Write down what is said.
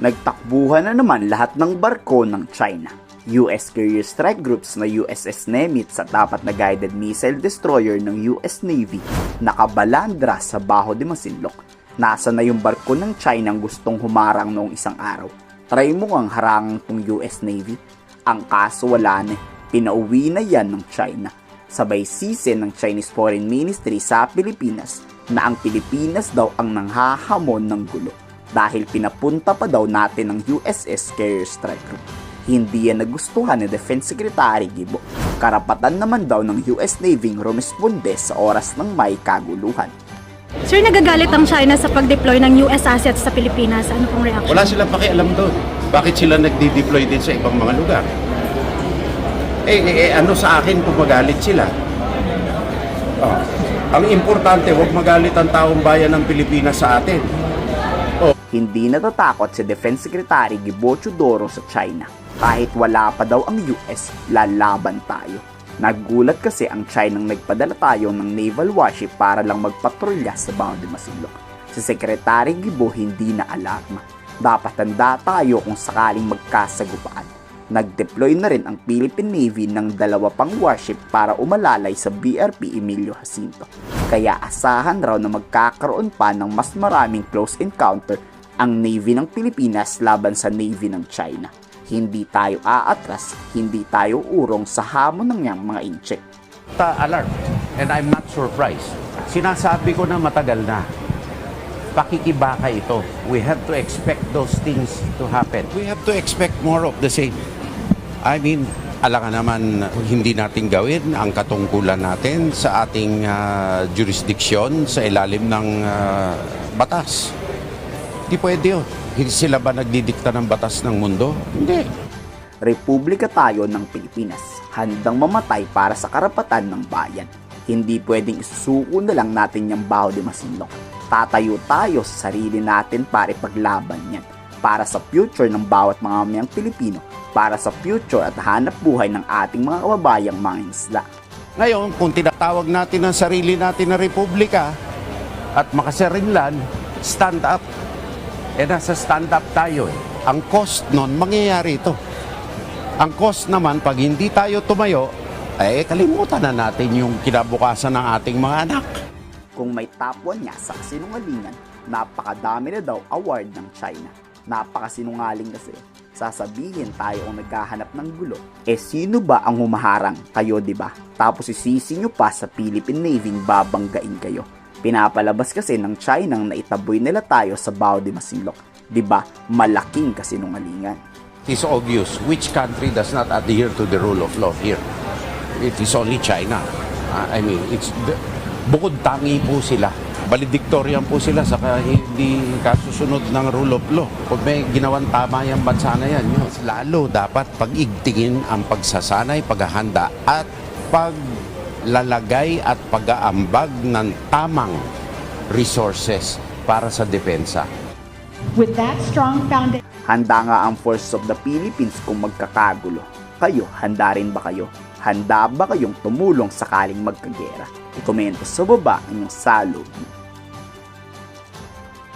Nagtakbuhan na naman lahat ng barko ng China. US carrier strike groups na USS Nimitz at apat na guided missile destroyer ng US Navy nakabalandra sa Bajo de Masinloc. Nasa na yung barko ng China ang gustong humarang noong isang araw. Try mo ang harangang tong US Navy. Ang kaso wala na, pinauwi na yan ng China. Sabay sisi ng Chinese Foreign Ministry sa Pilipinas na ang Pilipinas daw ang nanghahamon ng gulo dahil pinapunta pa daw natin ng USS Carrier Strike Group. Hindi yan nagustuhan ni Defense Secretary Gibo. Karapatan naman daw ng US Navy rumesponde sa oras ng may kaguluhan. Sir, nagagalit ang China sa pag-deploy ng US assets sa Pilipinas. Ano pong reaction? Wala silang pakialam doon. Bakit sila nagdi-deploy din sa ibang mga lugar? Ano sa akin kung magalit sila? Ang importante, huwag magalit ang taong bayan ng Pilipinas sa atin. Hindi natatakot si Defense Secretary Gibo Teodoro sa China. Kahit wala pa daw ang US, lalaban tayo. Naggulat kasi ang China nang nagpadala tayo ng naval warship para lang magpatrolya sa Bajo de Masinloc. Si Secretary Gibo hindi na alarma. Dapat handa tayo kung sakaling magkasagupaan. Nag-deploy na rin ang Philippine Navy ng 2 pang warship para umalalay sa BRP Emilio Jacinto. Kaya asahan raw na magkakaroon pa ng mas maraming close encounter ang Navy ng Pilipinas laban sa Navy ng China. Hindi tayo aatras, hindi tayo urong sa hamon ng yang mga inche. Alert, and I'm not surprised. Sinasabi ko na matagal na. Pakikibaka ito. We have to expect those things to happen. We have to expect more of the same. I mean, alangan naman hindi natin gawin ang katungkulan natin sa ating jurisdiction sa ilalim ng batas. Hindi pwede yun. Hindi sila ba nagdidikta ng batas ng mundo? Hindi. Republika tayo ng Pilipinas, handang mamatay para sa karapatan ng bayan. Hindi pwedeng isusuko na lang natin yung Bajo de Masinloc. Tatayo tayo sa sarili natin para ipaglaban yan. Para sa future ng bawat mga mamayang Pilipino, para sa future at hanap buhay ng ating mga kababayang mga isla. Ngayon, kung tinatawag natin ang sarili natin na republika at makasarinlan, stand up. Nasa stand up tayo. Ang cost nun, mangyayari ito. Ang cost naman, pag hindi tayo tumayo, kalimutan na natin yung kinabukasan ng ating mga anak. Kung may top 1 niya sa kasinungalingan, napakadami na daw award ng China. Napakasinungaling kasi. Sasabihin tayo kung naghahanap ng gulo. Sino ba ang humaharang? Kayo, diba? Tapos isisi nyo pa sa Philippine Navy babanggain kayo. Pinapalabas kasi ng China na itaboy nila tayo sa Bajo de Masinloc. Diba? Malaking kasinungalingan. It is obvious which country does not adhere to the rule of law here. It is only China. Bukod tangi po sila. Valedictorian po sila sa hindi kasusunod ng rule of law. Kung may ginawang tama yung bansa na yan, lalo dapat pag-igtingin ang pagsasanay, paghahanda at paglalagay at pag-aambag ng tamang resources para sa depensa. With that strong foundation, Handa nga ang Forces of the Philippines kung magkakagulo. Kayo, handa rin ba kayo? Handa ba kayong tumulong sakaling magkagera? I-komento sa baba ang inyong salog.